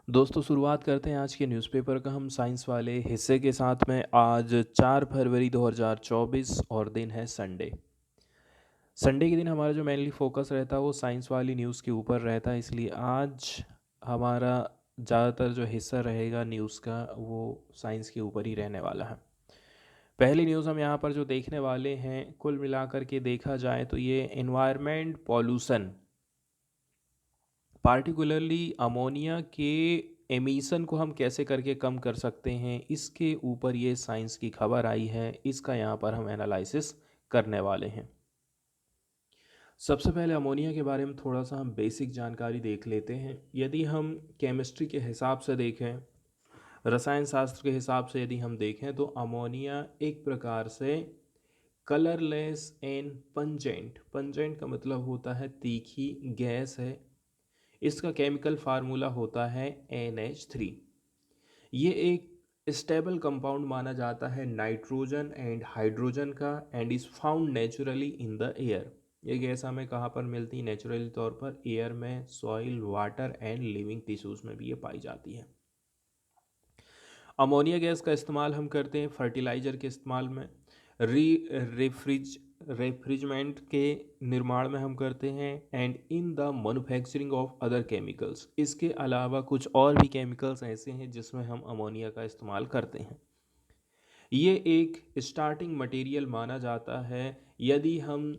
दोस्तों शुरुआत करते हैं आज के न्यूज़पेपर का हम साइंस वाले हिस्से के साथ में। आज 4 फरवरी 2024 और दिन है संडे। संडे के दिन हमारा जो मेनली फोकस रहता है वो साइंस वाली न्यूज़ के ऊपर रहता है, इसलिए आज हमारा ज़्यादातर जो हिस्सा रहेगा न्यूज़ का वो साइंस के ऊपर ही रहने वाला है। पहली न्यूज़ हम यहाँ पर जो देखने वाले हैं, कुल मिलाकर के देखा जाए तो ये एनवायरनमेंट पॉल्यूशन, पार्टिकुलरली अमोनिया के एमिशन को हम कैसे करके कम कर सकते हैं, इसके ऊपर ये साइंस की खबर आई है। इसका यहाँ पर हम एनालिसिस करने वाले हैं। सबसे पहले अमोनिया के बारे में थोड़ा सा हम बेसिक जानकारी देख लेते हैं। यदि हम केमिस्ट्री के हिसाब से देखें, रसायन शास्त्र के हिसाब से यदि हम देखें, तो अमोनिया एक प्रकार से कलरलेस एंड पंजेंट, पंजेंट का मतलब होता है तीखी गैस है। इसका केमिकल फार्मूला होता है NH3। ये एक स्टेबल कंपाउंड माना जाता है नाइट्रोजन एंड हाइड्रोजन का, and is found naturally in the air. ये गैस हमें कहाँ पर मिलती है? नेचुरली तौर पर एयर में, soil, water and living tissues में भी ये पाई जाती है। अमोनिया गैस का इस्तेमाल हम करते हैं फर्टिलाइज़र के इस्तेमाल में, रेफ्रिजरेंट के निर्माण में हम करते हैं, and in the manufacturing of other chemicals. इसके अलावा कुछ और भी केमिकल्स ऐसे हैं जिसमें हम अमोनिया का इस्तेमाल करते हैं। ये एक स्टार्टिंग मटेरियल माना जाता है यदि हम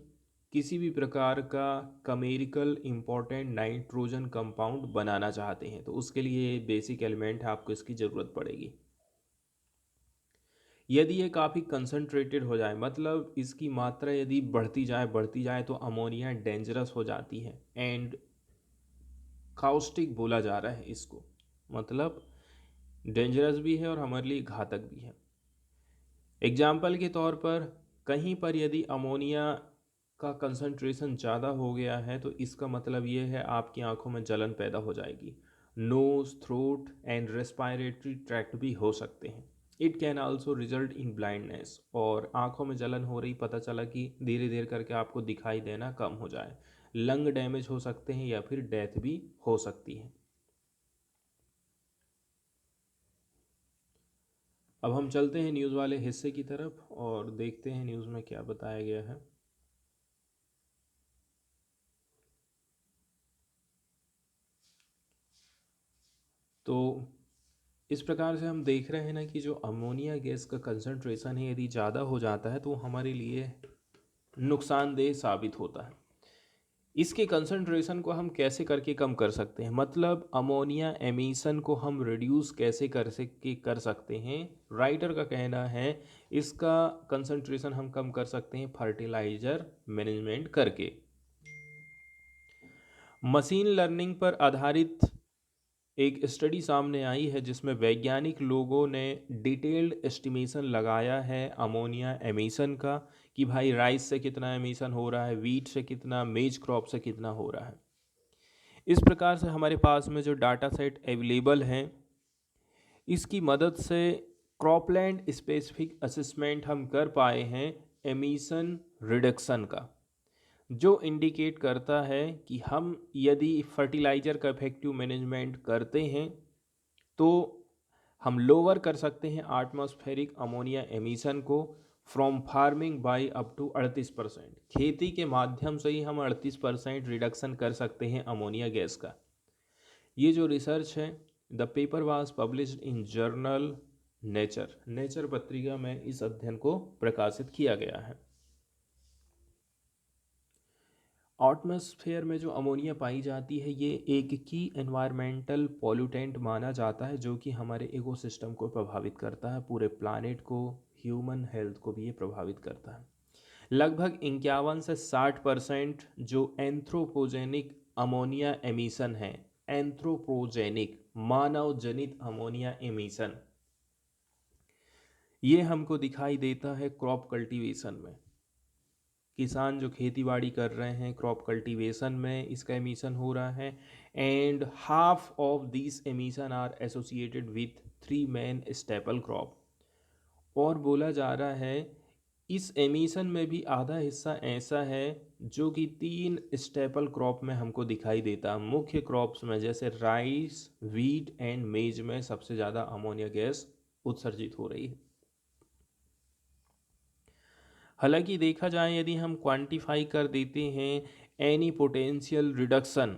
किसी भी प्रकार का केमिकल इम्पोर्टेंट नाइट्रोजन कंपाउंड बनाना चाहते हैं, तो उसके लिए बेसिक एलिमेंट है, आपको इसकी ज़रूरत पड़ेगी। यदि ये काफ़ी कंसनट्रेटेड हो जाए, मतलब इसकी मात्रा यदि बढ़ती जाए तो अमोनिया डेंजरस हो जाती है, एंड काउस्टिक बोला जा रहा है इसको, मतलब डेंजरस भी है और हमारे लिए घातक भी है। एग्जाम्पल के तौर पर, कहीं पर यदि अमोनिया का कंसंट्रेशन ज़्यादा हो गया है तो इसका मतलब ये है आपकी आंखों में जलन पैदा हो जाएगी। Nose, throat and respiratory tract भी हो सकते हैं। It can also result in blindness, और आंखों में जलन हो रही, पता चला कि धीरे धीरे करके आपको दिखाई देना कम हो जाए। लंग डैमेज हो सकते हैं या फिर डेथ भी हो सकती है। अब हम चलते हैं न्यूज़ वाले हिस्से की तरफ और देखते हैं न्यूज़ में क्या बताया गया है। तो इस प्रकार से हम देख रहे हैं ना कि जो अमोनिया गैस का कंसंट्रेशन है यदि ज़्यादा हो जाता है तो वो हमारे लिए नुकसानदेह साबित होता है। इसके कंसंट्रेशन को हम कैसे करके कम कर सकते हैं, मतलब अमोनिया एमिशन को हम रिड्यूस कैसे कर सकते हैं। राइटर का कहना है इसका कंसंट्रेशन हम कम कर सकते हैं फर्टिलाइजर मैनेजमेंट करके। मशीन लर्निंग पर आधारित एक स्टडी सामने आई है जिसमें वैज्ञानिक लोगों ने डिटेल्ड एस्टिमेशन लगाया है अमोनिया एमिशन का, कि भाई राइस से कितना एमिशन हो रहा है, वीट से कितना, मेज क्रॉप से कितना हो रहा है। इस प्रकार से हमारे पास में जो डाटा सेट अवेलेबल हैं, इसकी मदद से क्रॉपलैंड स्पेसिफिक असेसमेंट हम कर पाए हैं एमिशन रिडक्शन का, जो इंडिकेट करता है कि हम यदि फर्टिलाइज़र का इफेक्टिव मैनेजमेंट करते हैं तो हम लोअर कर सकते हैं एटमॉस्फेरिक अमोनिया एमिशन को from farming by up to 38%। खेती के माध्यम से ही हम 38% रिडक्शन कर सकते हैं अमोनिया गैस का। ये जो रिसर्च है, the paper was published in journal nature, nature पत्रिका में इस अध्ययन को प्रकाशित किया गया है। एटमॉस्फेयर में जो अमोनिया पाई जाती है ये एक की एनवायरमेंटल पॉल्यूटेंट माना जाता है, जो कि हमारे इकोसिस्टम को प्रभावित करता है, पूरे प्लानेट को, ह्यूमन हेल्थ को भी ये प्रभावित करता है। लगभग 51 से 60% जो एंथ्रोपोजेनिक अमोनिया एमिशन है, एंथ्रोपोजेनिक मानव जनित अमोनिया एमिशन, ये हमको दिखाई देता है क्रॉप कल्टीवेशन में। किसान जो खेती बाड़ी कर रहे हैं, क्रॉप कल्टीवेशन में इसका एमिशन हो रहा है, and half of this emission are associated with 3 main staple crop. और बोला जा रहा है इस एमिशन में भी आधा हिस्सा ऐसा है जो कि 3 स्टेपल क्रॉप में हमको दिखाई देता है। मुख्य क्रॉप्स में जैसे राइस, व्हीट एंड मेज में सबसे ज़्यादा अमोनिया गैस उत्सर्जित हो रही है। हालांकि देखा जाए, यदि हम क्वांटिफाई कर देते हैं एनी पोटेंशियल रिडक्शन,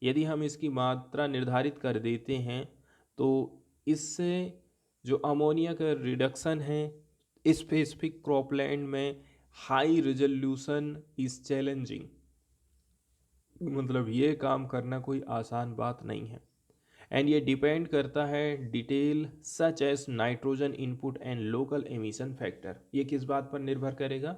यदि हम इसकी मात्रा निर्धारित कर देते हैं, तो इससे जो अमोनिया का रिडक्शन है स्पेसिफिक क्रॉपलैंड में हाई रिजोल्यूशन इज चैलेंजिंग, मतलब ये काम करना कोई आसान बात नहीं है। एंड ये डिपेंड करता है detail such as nitrogen input and local emission factor. ये किस बात पर निर्भर करेगा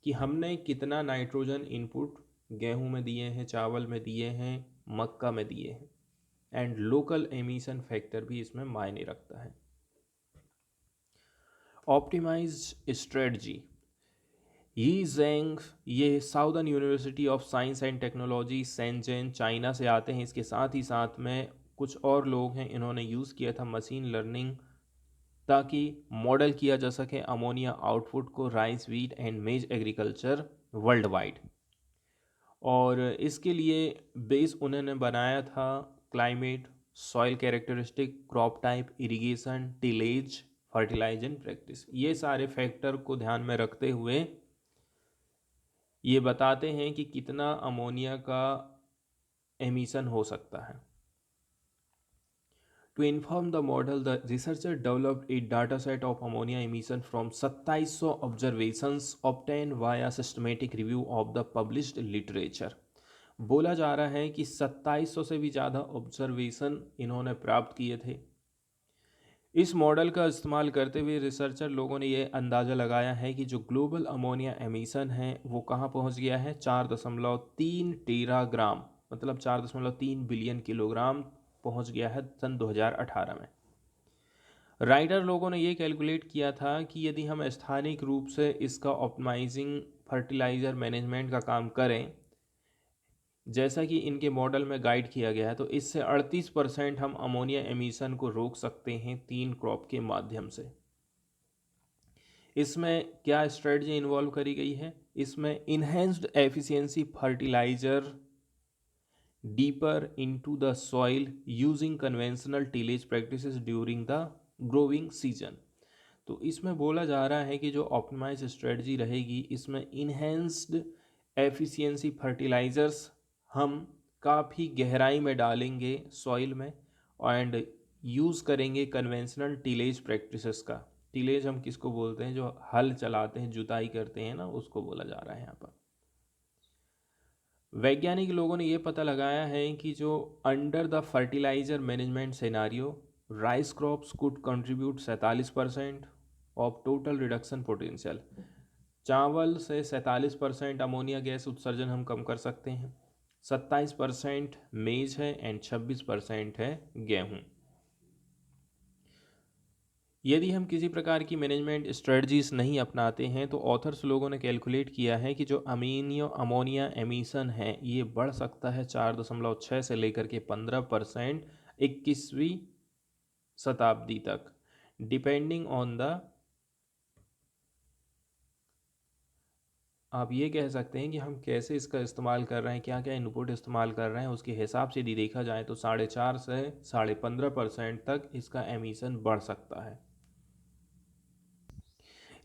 कि हमने कितना नाइट्रोजन इनपुट गेहूं में दिए हैं, चावल में दिए हैं, मक्का में दिए हैं। एंड लोकल एमिशन फैक्टर भी इसमें मायने रखता है। ऑप्टिमाइज्ड स्ट्रेटजी, यी जेंग, ये southern university of science and technology Schengen China से आते हैं। इसके साथ ही साथ में कुछ और लोग हैं, इन्होंने यूज़ किया था मशीन लर्निंग ताकि मॉडल किया जा सके अमोनिया आउटपुट को राइस, व्हीट एंड मेज एग्रीकल्चर वर्ल्ड वाइड। और इसके लिए बेस उन्होंने बनाया था climate, soil characteristic, crop type, irrigation, tillage, fertilizin practice. ये सारे फैक्टर को ध्यान में रखते हुए ये बताते हैं कि कितना अमोनिया का एमिशन हो सकता है। To inform the model, the researcher developed a dataset of ammonia emission from 2700 observations obtained via systematic review of the published literature। बोला जा रहा है कि 2700 से भी ज़्यादा ऑब्जर्वेशन इन्होंने प्राप्त किए थे। इस मॉडल का इस्तेमाल करते हुए रिसर्चर लोगों ने ये अंदाज़ा लगाया है कि जो ग्लोबल अमोनिया एमिशन है वो कहाँ पहुँच गया है, 4.3 टेराग्राम, मतलब 4.3 बिलियन किलोग्राम पहुँच गया है सन 2018 में। राइटर लोगों ने ये कैलकुलेट किया था कि यदि हम स्थानिक रूप से इसका ऑप्टिमाइजिंग फर्टिलाइज़र मैनेजमेंट का काम करें, जैसा कि इनके मॉडल में गाइड किया गया है, तो इससे 38% हम अमोनिया एमिशन को रोक सकते हैं 3 क्रॉप के माध्यम से। इसमें क्या स्ट्रेटजी इन्वॉल्व करी गई है? इसमें enhanced efficiency fertiliser deeper into the soil using conventional tillage practices during the growing season. तो इसमें बोला जा रहा है कि जो ऑप्टिमाइज स्ट्रेटजी रहेगी, इसमें इन्हेंस्ड एफिशिएंसी फर्टिलाइजर्स हम काफ़ी गहराई में डालेंगे सॉइल में एंड यूज़ करेंगे कन्वेंशनल टिलेज प्रैक्टिसेस का। टिलेज हम किसको बोलते हैं? जो हल चलाते हैं, जुताई करते हैं ना, उसको बोला जा रहा है यहाँ पर। वैज्ञानिक लोगों ने ये पता लगाया है कि जो under the fertiliser management scenario, rice crops could contribute 47% of total reduction potential. चावल से 47% अमोनिया गैस उत्सर्जन हम कम कर सकते हैं। 27% मेज है एंड 26% है गेहूँ। यदि हम किसी प्रकार की मैनेजमेंट स्ट्रेटजीज नहीं अपनाते हैं, तो ऑथर्स लोगों ने कैलकुलेट किया है कि जो अमोनिया एमिशन है ये बढ़ सकता है 4.6 से लेकर के 15% 21वीं शताब्दी तक, डिपेंडिंग ऑन द, आप ये कह सकते हैं कि हम कैसे इसका इस्तेमाल कर रहे हैं, क्या क्या इनपुट इस्तेमाल कर रहे हैं, उसके हिसाब से यदि देखा जाए तो 4.5 से 15.5% तक इसका एमिशन बढ़ सकता है।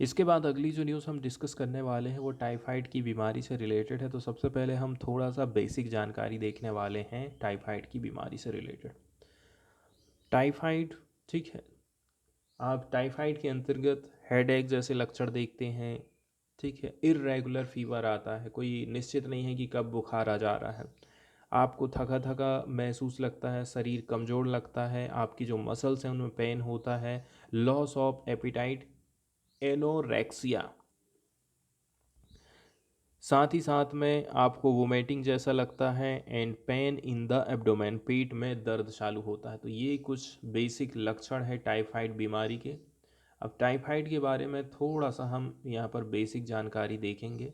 इसके बाद अगली जो न्यूज़ हम डिस्कस करने वाले हैं वो टाइफाइड की बीमारी से रिलेटेड है। तो सबसे पहले हम थोड़ा सा बेसिक जानकारी देखने वाले हैं टाइफाइड की बीमारी से रिलेटेड। टाइफाइड, ठीक है, आप टाइफाइड के अंतर्गत हेडेक जैसे लक्षण देखते हैं, ठीक है, इर्रेगुलर फीवर आता है, कोई निश्चित नहीं है कि कब बुखार आ जा रहा है, आपको थका थका महसूस लगता है, शरीर कमज़ोर लगता है, आपकी जो मसल्स हैं उनमें पेन होता है, लॉस ऑफ एपिटाइट, एनोरेक्सिया, साथ ही साथ में आपको वोमिटिंग जैसा लगता है and pain in the abdomen, पेट में दर्द चालू होता है। तो ये कुछ बेसिक लक्षण है टाइफाइड बीमारी के। अब टाइफाइड के बारे में थोड़ा सा हम यहाँ पर बेसिक जानकारी देखेंगे।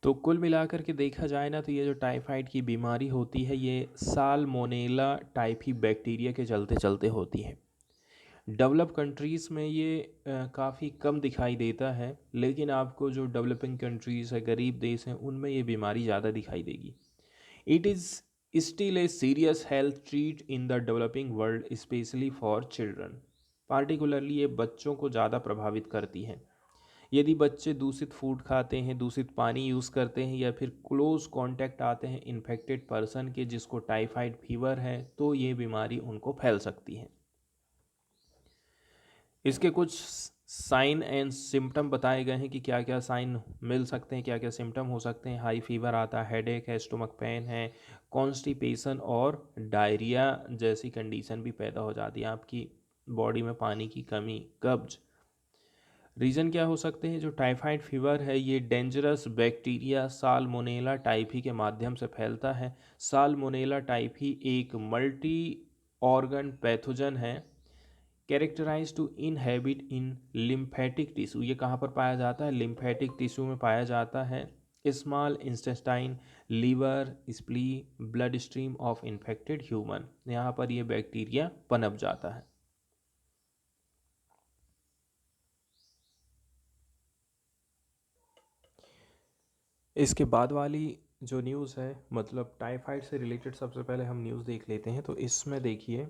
तो कुल मिलाकर के देखा जाए ना, तो ये जो टाइफाइड की बीमारी होती है ये साल्मोनेला टाइफी बैक्टीरिया के चलते चलते होती है। डेवलप कंट्रीज़ में ये काफ़ी कम दिखाई देता है, लेकिन आपको जो डेवलपिंग कंट्रीज़ है, गरीब देश हैं, उनमें ये बीमारी ज़्यादा दिखाई देगी। It is still a serious health threat in the developing world, specially for children. Particularly ये बच्चों को ज़्यादा प्रभावित करती है। यदि बच्चे दूषित फूड खाते हैं, दूषित पानी यूज़ करते हैं, या फिर क्लोज कांटेक्ट आते हैं इन्फेक्टेड पर्सन के जिसको टाइफाइड फीवर है, तो ये बीमारी उनको फैल सकती है। इसके कुछ साइन एंड सिम्टम बताए गए हैं कि क्या क्या साइन मिल सकते हैं, क्या क्या सिम्टम हो सकते हैं। हाई फीवर आता है, हेडेक है, स्टमक पेन है, कॉन्स्टिपेशन और डायरिया जैसी कंडीशन भी पैदा हो जाती है, आपकी बॉडी में पानी की कमी, कब्ज। रीज़न क्या हो सकते हैं? जो टाइफाइड फीवर है ये डेंजरस बैक्टीरिया साल्मोनेला टाइफी के माध्यम से फैलता है। साल्मोनेला टाइफी एक मल्टी ऑर्गन पैथोजन है, characterise to inhabit in lymphatic tissue. ये कहाँ पर पाया जाता है? लिम्फेटिक टिश्यू में पाया जाता है। Small intestine, liver, spleen, bloodstream of infected human, यहाँ पर ये बैक्टीरिया पनप जाता है। इसके बाद वाली जो न्यूज़ है, मतलब टाइफाइड से रिलेटेड, सबसे पहले हम न्यूज़ देख लेते हैं। तो इसमें देखिए,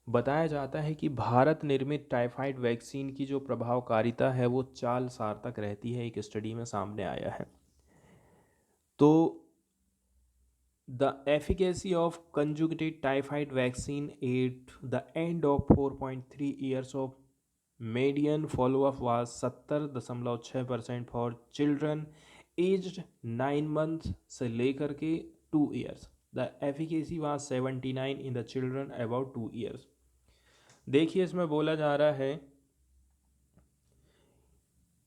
बताया जाता है कि भारत निर्मित टाइफाइड वैक्सीन की जो प्रभावकारिता है वो 4 साल तक रहती है, एक स्टडी में सामने आया है। तो the efficacy of conjugated typhoid vaccine at the end of 4.3 years of median follow up was 70.6% for children aged 9 month से लेकर के 2 years. The efficacy was 79 in the children about 2 years. देखिए, इसमें बोला जा रहा है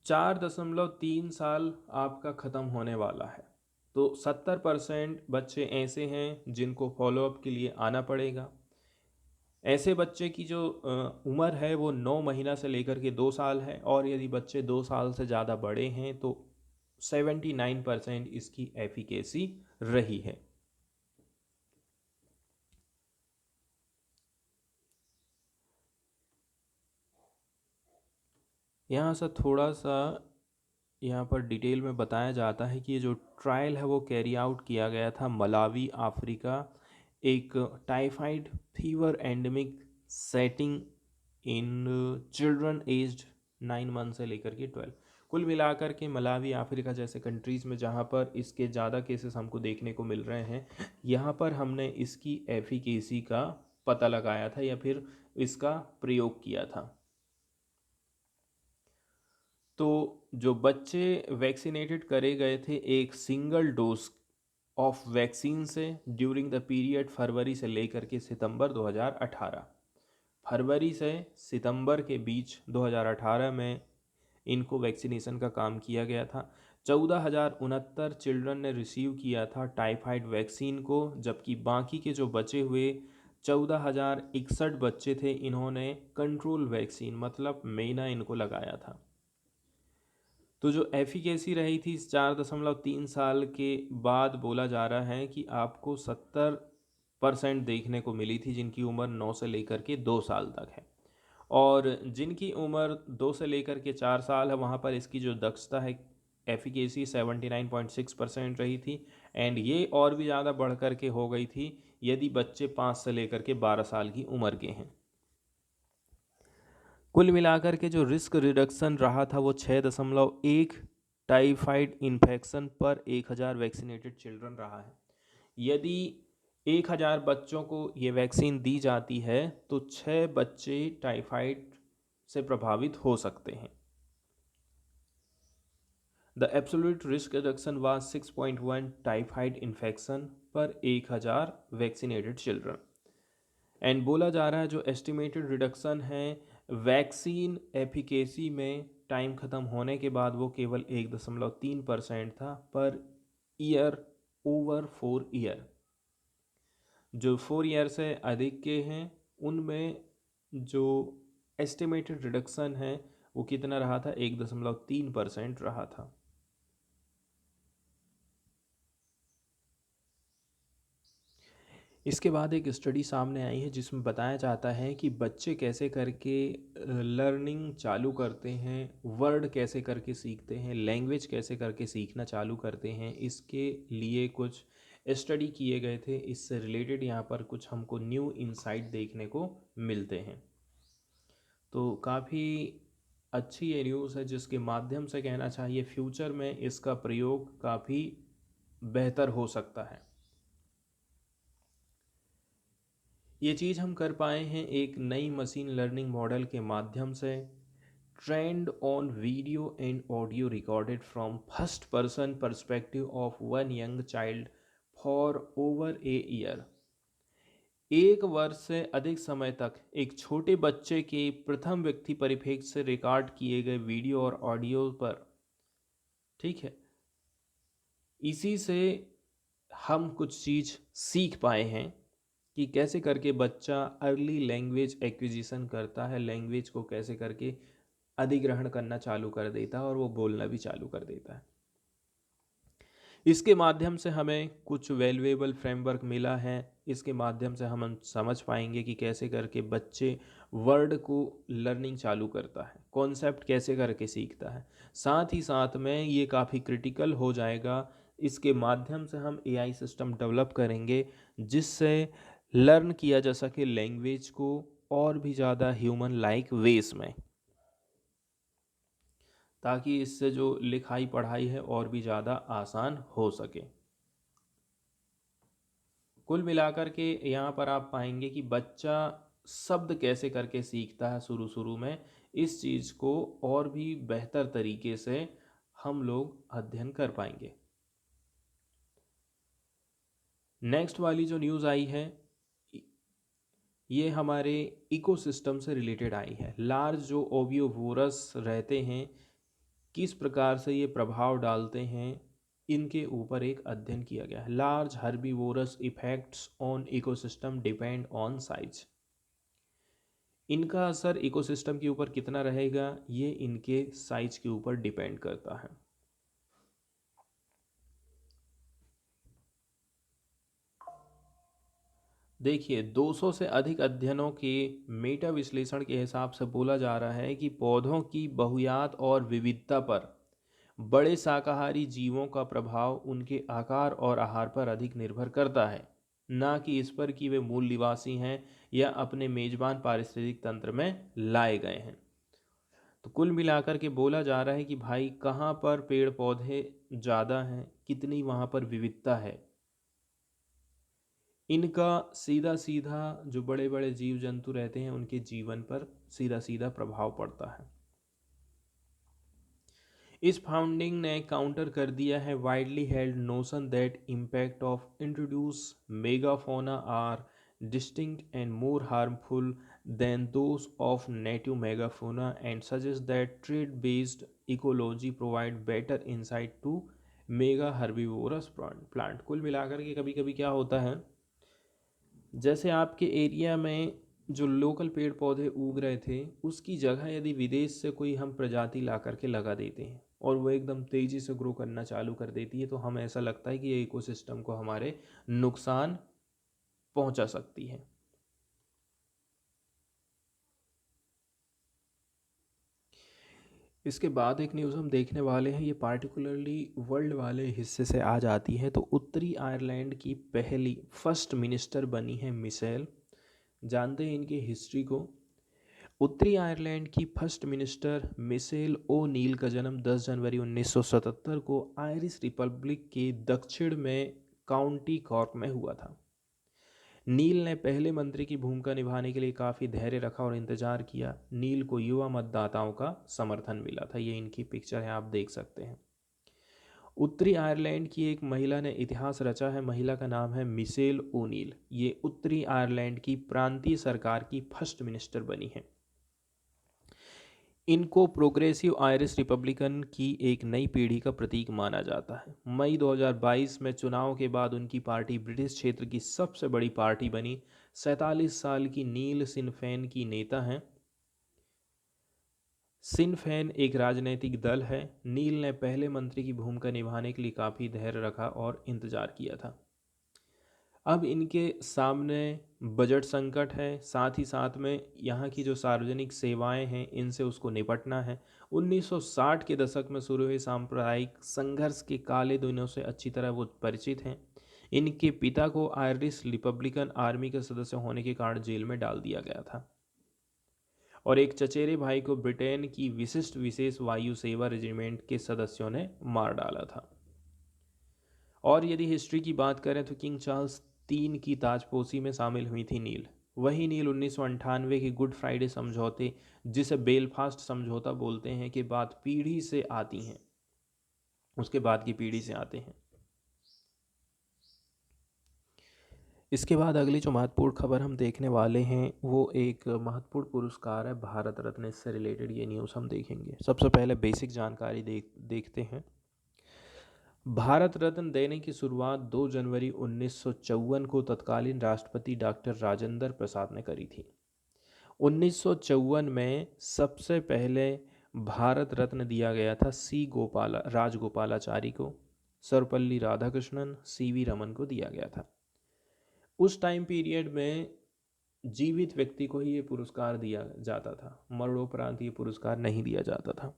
4.3 साल आपका ख़त्म होने वाला है, तो 70% बच्चे ऐसे हैं जिनको फॉलोअप के लिए आना पड़ेगा। ऐसे बच्चे की जो उम्र है वो 9 महीना से लेकर के 2 साल है, और यदि बच्चे 2 साल से ज़्यादा बड़े हैं तो 79% इसकी एफिकेसी रही है। यहाँ से थोड़ा सा यहाँ पर डिटेल में बताया जाता है कि ये जो ट्रायल है वो कैरी आउट किया गया था मलावी, अफ्रीका, एक typhoid fever endemic setting in children aged 9 month से लेकर के 12। कुल मिलाकर के मलावी, अफ्रीका जैसे कंट्रीज़ में जहाँ पर इसके ज़्यादा केसेस हमको देखने को मिल रहे हैं, यहाँ पर हमने इसकी एफिकेसी का पता लगाया था या फिर इसका प्रयोग किया था। तो जो बच्चे वैक्सीनेटेड करे गए थे एक सिंगल डोज ऑफ वैक्सीन से ड्यूरिंग द पीरियड फरवरी से लेकर के सितंबर 2018, फरवरी से सितंबर के बीच 2018 में इनको वैक्सीनेशन का काम किया गया था। 14,069 चिल्ड्रन ने रिसीव किया था टाइफाइड वैक्सीन को, जबकि बाकी के जो बचे हुए 14,061 बच्चे थे, इन्होंने कंट्रोल वैक्सीन मतलब मेना इनको लगाया था। तो जो एफिकेसी रही थी इस 4.3 साल के बाद, बोला जा रहा है कि आपको 70% देखने को मिली थी जिनकी उम्र 9 से लेकर के 2 साल तक है, और जिनकी उम्र 2 से लेकर के 4 साल है वहाँ पर इसकी जो दक्षता है एफिकेसी 79.6% रही थी। एंड ये और भी ज़्यादा बढ़ कर के हो गई थी यदि बच्चे 5 से लेकर के 12 साल की उम्र के हैं। कुल मिलाकर के जो रिस्क रिडक्शन रहा था वो 6.1 टाइफाइड इन्फेक्शन पर 1,000 वैक्सीनेटेड चिल्ड्रन रहा है। यदि 1,000 बच्चों को ये वैक्सीन दी जाती है तो 6 बच्चे टाइफाइड से प्रभावित हो सकते हैं। The absolute risk reduction was 6.1 typhoid infection पर 1,000 वैक्सीनेटेड चिल्ड्रन। एंड बोला जा रहा है जो एस्टिमेटेड रिडक्शन है वैक्सीन एफिकेसी में टाइम ख़त्म होने के बाद वो केवल 1.3% था पर ईयर ओवर 4 ईयर। जो 4 ईयर से अधिक के हैं उनमें जो एस्टिमेटेड रिडक्शन है वो कितना रहा था? 1.3% रहा था। इसके बाद एक स्टडी सामने आई है जिसमें बताया जाता है कि बच्चे कैसे करके लर्निंग चालू करते हैं, वर्ड कैसे करके सीखते हैं, लैंग्वेज कैसे करके सीखना चालू करते हैं। इसके लिए कुछ स्टडी किए गए थे। इससे रिलेटेड यहाँ पर कुछ हमको न्यू इंसाइट देखने को मिलते हैं। तो काफ़ी अच्छी ये न्यूज़ है जिसके माध्यम से कहना चाहिए फ्यूचर में इसका प्रयोग काफ़ी बेहतर हो सकता है। ये चीज़ हम कर पाए हैं एक नई मशीन लर्निंग मॉडल के माध्यम से। Trend on video and audio recorded from first person perspective of one young child for over a year. एक वर्ष से अधिक समय तक एक छोटे बच्चे के प्रथम व्यक्ति परिप्रेक्ष्य से रिकॉर्ड किए गए वीडियो और ऑडियो पर, ठीक है, इसी से हम कुछ चीज़ सीख पाए हैं कि कैसे करके बच्चा अर्ली लैंग्वेज एक्विजिशन करता है, लैंग्वेज को कैसे करके अधिग्रहण करना चालू कर देता है और वो बोलना भी चालू कर देता है। इसके माध्यम से हमें कुछ वैल्यूएबल फ्रेमवर्क मिला है। इसके माध्यम से हम समझ पाएंगे कि कैसे करके बच्चे वर्ड को लर्निंग चालू करता है, कॉन्सेप्ट कैसे करके सीखता है। साथ ही साथ में ये काफ़ी क्रिटिकल हो जाएगा। इसके माध्यम से हम एआई सिस्टम डेवलप करेंगे जिससे लर्न किया जा सके लैंग्वेज को और भी ज़्यादा ह्यूमन लाइक वेस में, ताकि इससे जो लिखाई पढ़ाई है और भी ज़्यादा आसान हो सके। कुल मिलाकर के यहाँ पर आप पाएंगे कि बच्चा शब्द कैसे करके सीखता है शुरू शुरू में, इस चीज़ को और भी बेहतर तरीके से हम लोग अध्ययन कर पाएंगे। नेक्स्ट वाली जो न्यूज़ आई है ये हमारे इकोसिस्टम से रिलेटेड आई है। लार्ज जो ओवियोवोरस रहते हैं किस प्रकार से ये प्रभाव डालते हैं, इनके ऊपर एक अध्ययन किया गया है। Large herbivorous effects on ecosystem depend on size. इनका असर इकोसिस्टम के ऊपर कितना रहेगा ये इनके साइज के ऊपर डिपेंड करता है। देखिए 200 से अधिक अध्ययनों के मेटा विश्लेषण के हिसाब से बोला जा रहा है कि पौधों की बहुयात और विविधता पर बड़े शाकाहारी जीवों का प्रभाव उनके आकार और आहार पर अधिक निर्भर करता है, ना कि इस पर कि वे मूल निवासी हैं या अपने मेजबान पारिस्थितिक तंत्र में लाए गए हैं। तो कुल मिलाकर के बोला जा रहा है कि भाई कहाँ पर पेड़ पौधे ज़्यादा हैं, कितनी वहाँ पर विविधता है, इनका सीधा सीधा जो बड़े बड़े जीव जंतु रहते हैं उनके जीवन पर सीधा सीधा प्रभाव पड़ता है। इस फाउंडिंग ने काउंटर कर दिया है widely held notion that impact of introduce megafauna are distinct and more harmful than those of native megafauna and suggest that trade based ecology provide better insight to mega herbivorous plant. कुल मिलाकर के कभी कभी क्या होता है, जैसे आपके एरिया में जो लोकल पेड़ पौधे उग रहे थे उसकी जगह यदि विदेश से कोई हम प्रजाति ला करके लगा देते हैं और वो एकदम तेज़ी से ग्रो करना चालू कर देती है, तो हमें ऐसा लगता है कि ये इकोसिस्टम को हमारे नुकसान पहुंचा सकती है। इसके बाद एक न्यूज़ हम देखने वाले हैं, ये पार्टिकुलरली वर्ल्ड वाले हिस्से से आ जाती है। तो उत्तरी आयरलैंड की पहली फर्स्ट मिनिस्टर बनी है मिशेल। जानते हैं इनकी हिस्ट्री को। उत्तरी आयरलैंड की फर्स्ट मिनिस्टर मिशेल ओ नील का जन्म 10 जनवरी 1977 को आयरिश रिपब्लिक के दक्षिण में काउंटी कॉर्क में हुआ था। नील ने पहले मंत्री की भूमिका निभाने के लिए काफ़ी धैर्य रखा और इंतजार किया। नील को युवा मतदाताओं का समर्थन मिला था। ये इनकी पिक्चर है, आप देख सकते हैं। उत्तरी आयरलैंड की एक महिला ने इतिहास रचा है। महिला का नाम है मिशेल ओनील। ये उत्तरी आयरलैंड की प्रांतीय सरकार की फर्स्ट मिनिस्टर बनी है। इनको प्रोग्रेसिव आयरिश रिपब्लिकन की एक नई पीढ़ी का प्रतीक माना जाता है। मई 2022 में चुनाव के बाद उनकी पार्टी ब्रिटिश क्षेत्र की सबसे बड़ी पार्टी बनी। 47 साल की नील सिन फेन की नेता हैं। सिन फेन एक राजनीतिक दल है। नील ने पहले मंत्री की भूमिका निभाने के लिए काफ़ी धैर्य रखा और इंतजार किया था। अब इनके सामने बजट संकट है, साथ ही साथ में यहाँ की जो सार्वजनिक सेवाएं हैं इनसे उसको निपटना है। 1960 के दशक में शुरू हुए सांप्रदायिक संघर्ष के काले दिनों से अच्छी तरह वो परिचित हैं। इनके पिता को आयरिश रिपब्लिकन आर्मी के सदस्य होने के कारण जेल में डाल दिया गया था और एक चचेरे भाई को ब्रिटेन की विशिष्ट विशेष वायु सेवा रेजिमेंट के सदस्यों ने मार डाला था। और यदि हिस्ट्री की बात करें तो किंग चार्ल्स तीन की ताजपोशी में शामिल हुई थी नील। वही नील 1998 के गुड फ्राइडे समझौते, जिसे बेलफास्ट समझौता बोलते हैं, के बाद पीढ़ी से आती हैं, उसके बाद की पीढ़ी से आते हैं। इसके बाद अगली जो महत्वपूर्ण खबर हम देखने वाले हैं वो एक महत्वपूर्ण पुरस्कार है, भारत रत्न। इससे रिलेटेड ये न्यूज़ हम देखेंगे। सबसे पहले बेसिक जानकारी देखते हैं। भारत रत्न देने की शुरुआत 2 जनवरी 1954 को तत्कालीन राष्ट्रपति डॉक्टर राजेंद्र प्रसाद ने करी थी। 1954 में सबसे पहले भारत रत्न दिया गया था राजगोपालाचारी को, सर्वपल्ली राधाकृष्णन, सीवी रमन को दिया गया था। उस टाइम पीरियड में जीवित व्यक्ति को ही ये पुरस्कार दिया जाता था, मरणोपरांत ये पुरस्कार नहीं दिया जाता था।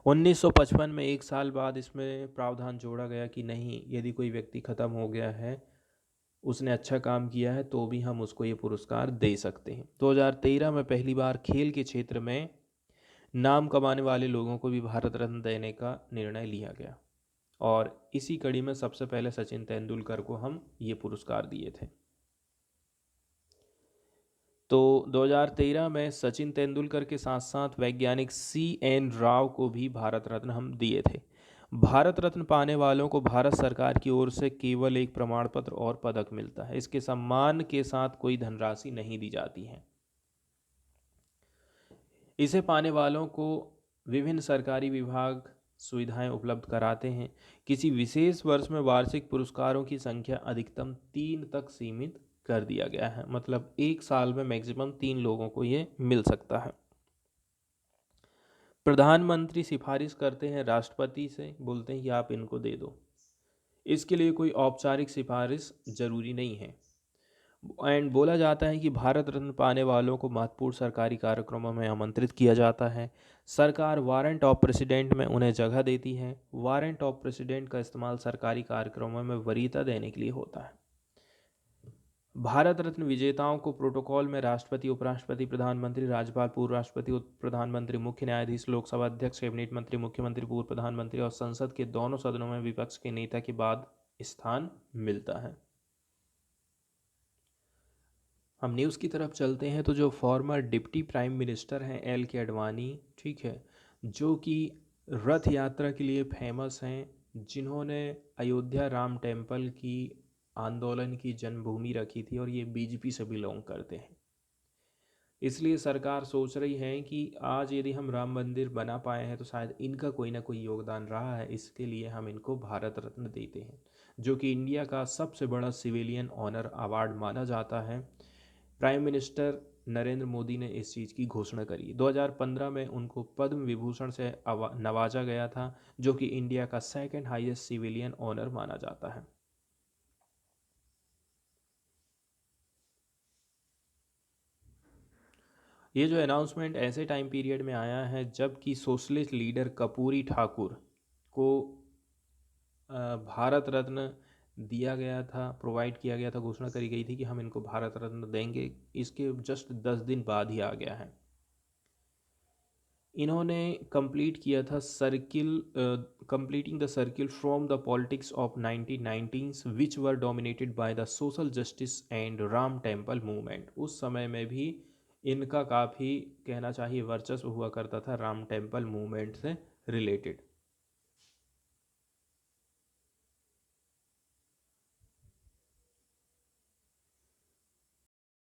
1955 में एक साल बाद इसमें प्रावधान जोड़ा गया कि नहीं, यदि कोई व्यक्ति ख़त्म हो गया है, उसने अच्छा काम किया है, तो भी हम उसको ये पुरस्कार दे सकते हैं। 2013 में पहली बार खेल के क्षेत्र में नाम कमाने वाले लोगों को भी भारत रत्न देने का निर्णय लिया गया और इसी कड़ी में सबसे पहले सचिन तेंदुलकर को हम ये पुरस्कार दिए थे। तो 2013 में सचिन तेंदुलकर के साथ साथ वैज्ञानिक CN राव को भी भारत रत्न हम दिए थे। भारत रत्न पाने वालों को भारत सरकार की ओर से केवल एक प्रमाण पत्र और पदक मिलता है। इसके सम्मान के साथ कोई धनराशि नहीं दी जाती है। इसे पाने वालों को विभिन्न सरकारी विभाग सुविधाएं उपलब्ध कराते हैं। किसी विशेष वर्ष में वार्षिक पुरस्कारों की संख्या अधिकतम 3 तक सीमित कर दिया गया है। मतलब एक साल में मैक्सिमम 3 लोगों को ये मिल सकता है। प्रधानमंत्री सिफारिश करते हैं राष्ट्रपति से, बोलते हैं कि आप इनको दे दो। इसके लिए कोई औपचारिक सिफारिश जरूरी नहीं है। एंड बोला जाता है कि भारत रत्न पाने वालों को महत्वपूर्ण सरकारी कार्यक्रमों में आमंत्रित किया जाता है। सरकार वारंट ऑफ प्रेसिडेंट में उन्हें जगह देती है। वारंट ऑफ प्रेसिडेंट का इस्तेमाल सरकारी कार्यक्रमों में वरीयता देने के लिए होता है। भारत रत्न विजेताओं को प्रोटोकॉल में राष्ट्रपति, उपराष्ट्रपति, प्रधानमंत्री, राज्यपाल, पूर्व राष्ट्रपति, उप प्रधानमंत्री, मुख्य न्यायाधीश, लोकसभा अध्यक्ष, कैबिनेट मंत्री, मुख्यमंत्री, पूर्व प्रधानमंत्री और संसद के दोनों सदनों में विपक्ष के नेता के बाद स्थान मिलता है। हम न्यूज़ की तरफ चलते हैं। तो जो फॉर्मर डिप्टी प्राइम मिनिस्टर हैं LK आडवाणी, ठीक है, जो कि रथ यात्रा के लिए फेमस हैं, जिन्होंने अयोध्या राम टेम्पल की आंदोलन की जन्मभूमि रखी थी और ये BJP से बिलोंग करते हैं। इसलिए सरकार सोच रही है कि आज यदि हम राम मंदिर बना पाए हैं तो शायद इनका कोई ना कोई योगदान रहा है, इसके लिए हम इनको भारत रत्न देते हैं, जो कि इंडिया का सबसे बड़ा सिविलियन ऑनर अवार्ड माना जाता है। प्राइम मिनिस्टर नरेंद्र मोदी ने इस चीज़ की घोषणा करी। 2015 में उनको पद्म विभूषण से नवाजा गया था, जो कि इंडिया का सेकंड हाईएस्ट सिविलियन ऑनर माना जाता है। ये जो अनाउंसमेंट ऐसे टाइम पीरियड में आया है जबकि सोशलिस्ट लीडर कर्पूरी ठाकुर को भारत रत्न दिया गया था, प्रोवाइड किया गया था, घोषणा करी गई थी कि हम इनको भारत रत्न देंगे। इसके जस्ट 10 दिन बाद ही आ गया है। इन्होंने कंप्लीट किया था completing the circle from the politics of 1990s which were dominated by the social justice and Ram temple movement. उस समय में भी इनका काफ़ी कहना चाहिए वर्चस्व हुआ करता था राम टेम्पल मूवमेंट से रिलेटेड।